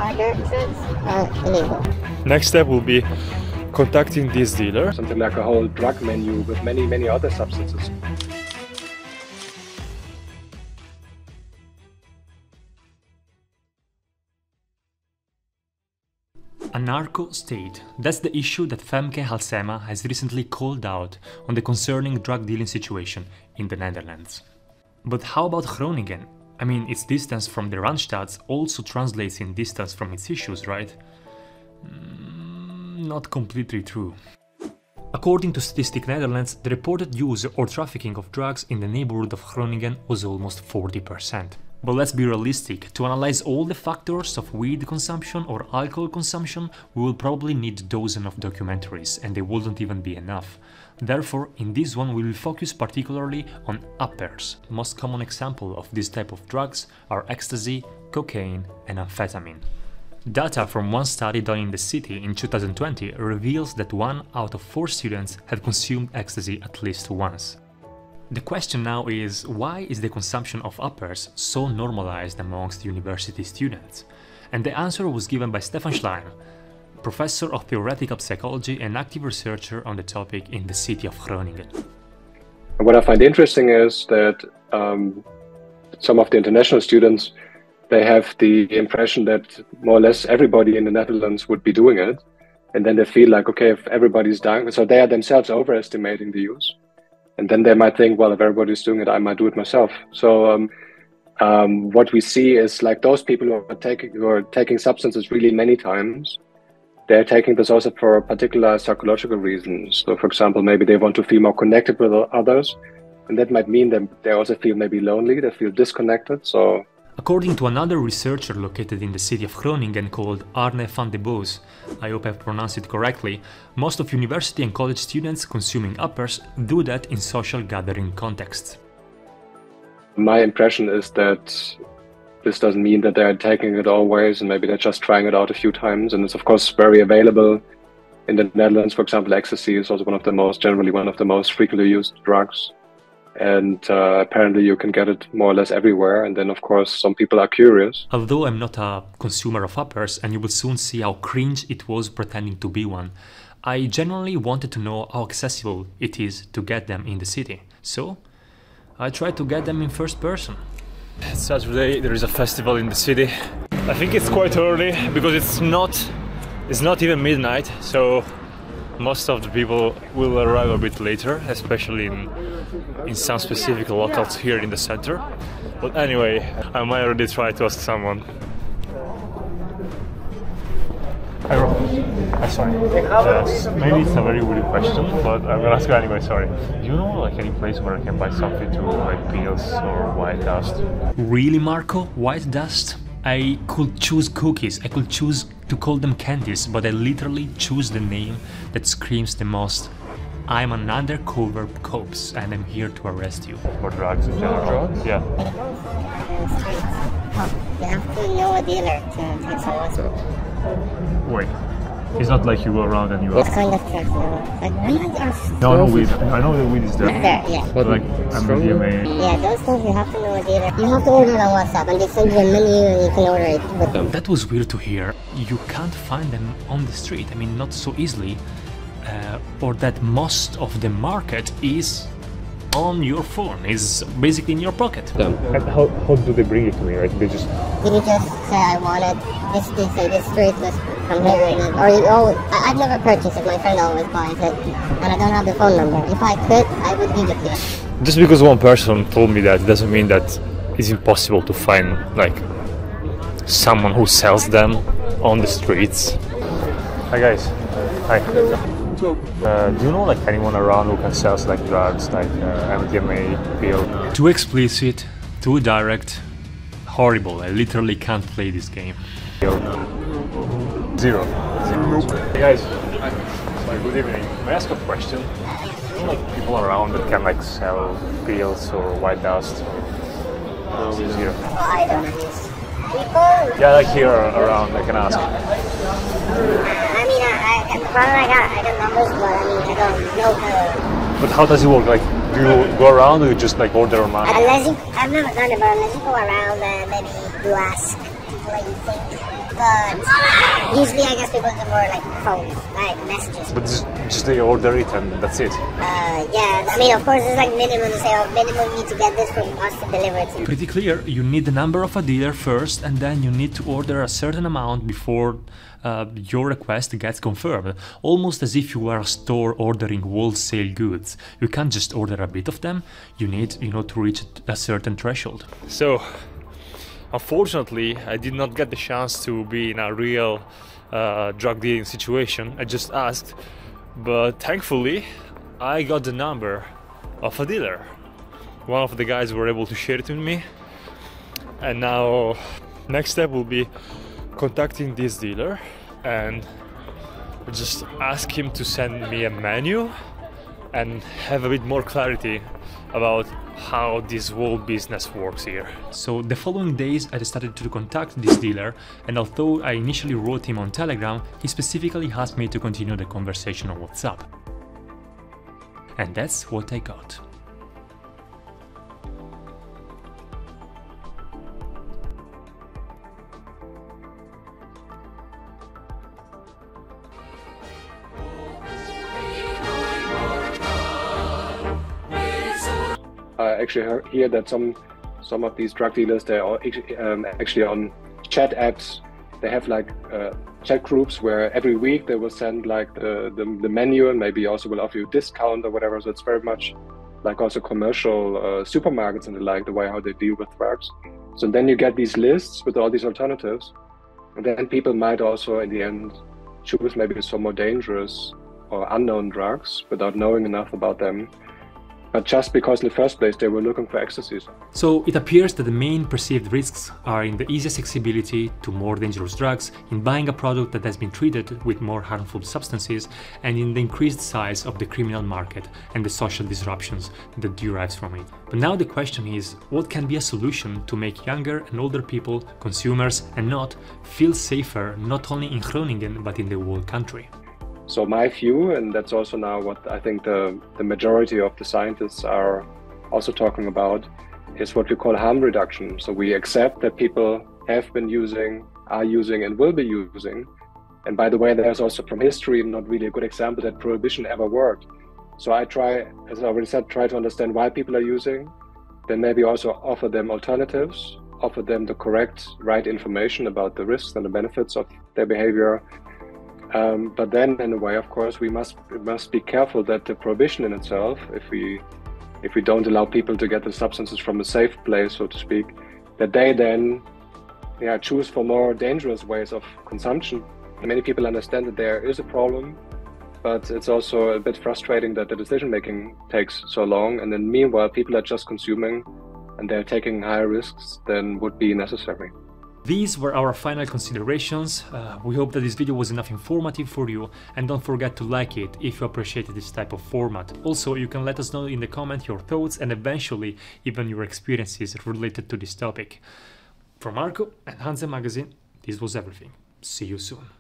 harder drugs are illegal. Next step will be contacting this dealer. Something like a whole drug menu with many other substances. A narco state. That's the issue that Femke Halsema has recently called out on the concerning drug dealing situation in the Netherlands. But how about Groningen? I mean, its distance from the Randstad also translates in distance from its issues, right? Not completely true. According to Statistic Netherlands, the reported use or trafficking of drugs in the neighborhood of Groningen was almost 40%. But let's be realistic, to analyze all the factors of weed consumption or alcohol consumption, we will probably need dozens of documentaries, and they wouldn't even be enough. Therefore, in this one we will focus particularly on uppers. The most common example of this type of drugs are ecstasy, cocaine and amphetamine. Data from one study done in the city in 2020 reveals that 1 out of 4 students have consumed ecstasy at least once. The question now is, why is the consumption of uppers so normalized amongst university students? And the answer was given by Stefan Schleim, professor of theoretical psychology and active researcher on the topic in the city of Groningen. What I find interesting is that some of the international students, they have the impression that more or less everybody in the Netherlands would be doing it. And then they feel like, okay, if everybody's dying, so they are themselves overestimating the use. And then they might think, well, if everybody's doing it, I might do it myself. So what we see is like those people who are taking substances really many times, they're taking this also for particular psychological reasons. So for example, maybe they want to feel more connected with others. And that might mean that they also feel maybe lonely, they feel disconnected. So according to another researcher located in the city of Groningen called Arne van de Boos, I hope I've pronounced it correctly, most of university and college students consuming uppers do that in social gathering contexts. My impression is that this doesn't mean that they're taking it always, and maybe they're just trying it out a few times. And it's of course very available in the Netherlands. For example, ecstasy is also generally one of the most frequently used drugs. And apparently you can get it more or less everywhere, and then of course some people are curious. Although I'm not a consumer of uppers, and you will soon see how cringe it was pretending to be one, I genuinely wanted to know how accessible it is to get them in the city. So I tried to get them in first person. Saturday there is a festival in the city. I think it's quite early because it's not even midnight, so most of the people will arrive a bit later, especially in some specific locales here in the center. But anyway, I might already try to ask someone. Hi Rob. Sorry. Maybe it's a very weird question, but I'm gonna ask you anyway, sorry. Do you know like any place where I can buy something to like pills or white dust? Really, Marco? White dust? I could choose cookies, I could choose to call them candies, but I literally choose the name that screams the most. I'm an undercover cops and I'm here to arrest you. For drugs in general? Drugs? Yeah. You have to know a dealer to take someone. Wait. It's not like you go around and you... What kind of drugs? Like weed or... No, weed. I know the weed is there. There, yeah. But like MDMA... Yeah, those things you have to know a dealer. You have to order it on WhatsApp and they send you a menu and you can order it with them. That was weird to hear. You can't find them on the street. I mean, not so easily. Or that most of the market is on your phone, is basically in your pocket. And how do they bring it to me, right? They just... Did you just say, I want it, this street was from here, or I've never purchased it, my friend always buys it, and I don't have the phone number. If I could, I would give it to you. Just because one person told me that doesn't mean that it's impossible to find, like, someone who sells them on the streets. Hi guys. Hi. Do you know like anyone around who can sell like drugs, like MDMA, pill? Too explicit, too direct, horrible. I literally can't play this game. Zero. Hey guys. Hi, good evening. May I ask a question? Do you know like people around that can like sell pills or white dust? Or zero? I don't know. People? Yeah, like here around, I can ask. I mean, I got numbers, but I mean, I don't know her. But how does it work? Like, do you go around or you just like order online? I've never done it, but unless you go around and maybe you ask people are using. But usually I guess people do more like phones, like messages. But just they order it and that's it. Yeah, I mean, of course, there's like minimum to say, oh, minimum you need to get this from us to deliver it to you. Pretty clear, you need the number of a dealer first, and then you need to order a certain amount before your request gets confirmed. Almost as if you are a store ordering wholesale goods. You can't just order a bit of them, you need, to reach a certain threshold. So, unfortunately, I did not get the chance to be in a real drug dealing situation. I just asked, but thankfully, I got the number of a dealer. One of the guys were able to share it with me, and now next step will be contacting this dealer and just ask him to send me a menu and have a bit more clarity about how this whole business works here. So the following days I decided to contact this dealer, and although I initially wrote him on Telegram, he specifically asked me to continue the conversation on WhatsApp. And that's what I got. I actually hear that some of these drug dealers, they are actually on chat apps. They have like chat groups where every week they will send like the menu, and maybe also will offer you a discount or whatever. So it's very much like also commercial supermarkets and the way how they deal with drugs. So then you get these lists with all these alternatives, and then people might also in the end choose maybe some more dangerous or unknown drugs without knowing enough about them. But just because in the first place they were looking for ecstasy. So it appears that the main perceived risks are in the easy accessibility to more dangerous drugs, in buying a product that has been treated with more harmful substances, and in the increased size of the criminal market and the social disruptions that derives from it. But now the question is, what can be a solution to make younger and older people, consumers and not, feel safer not only in Groningen but in the whole country? So my view, and that's also now what I think the majority of the scientists are also talking about, is what we call harm reduction. So we accept that people have been using, are using and will be using. And by the way, there's also from history not really a good example that prohibition ever worked. So I try, as I already said, try to understand why people are using, then maybe also offer them alternatives, offer them the correct, right information about the risks and the benefits of their behavior. But then, in a way, of course, we must be careful that the prohibition in itself, if we don't allow people to get the substances from a safe place, so to speak, that they then choose for more dangerous ways of consumption. Many people understand that there is a problem, but it's also a bit frustrating that the decision making takes so long, and then meanwhile people are just consuming and they're taking higher risks than would be necessary. These were our final considerations. We hope that this video was enough informative for you, and don't forget to like it if you appreciated this type of format. Also, you can let us know in the comment your thoughts and eventually even your experiences related to this topic. From Marco and Hanze magazine, this was everything. See you soon.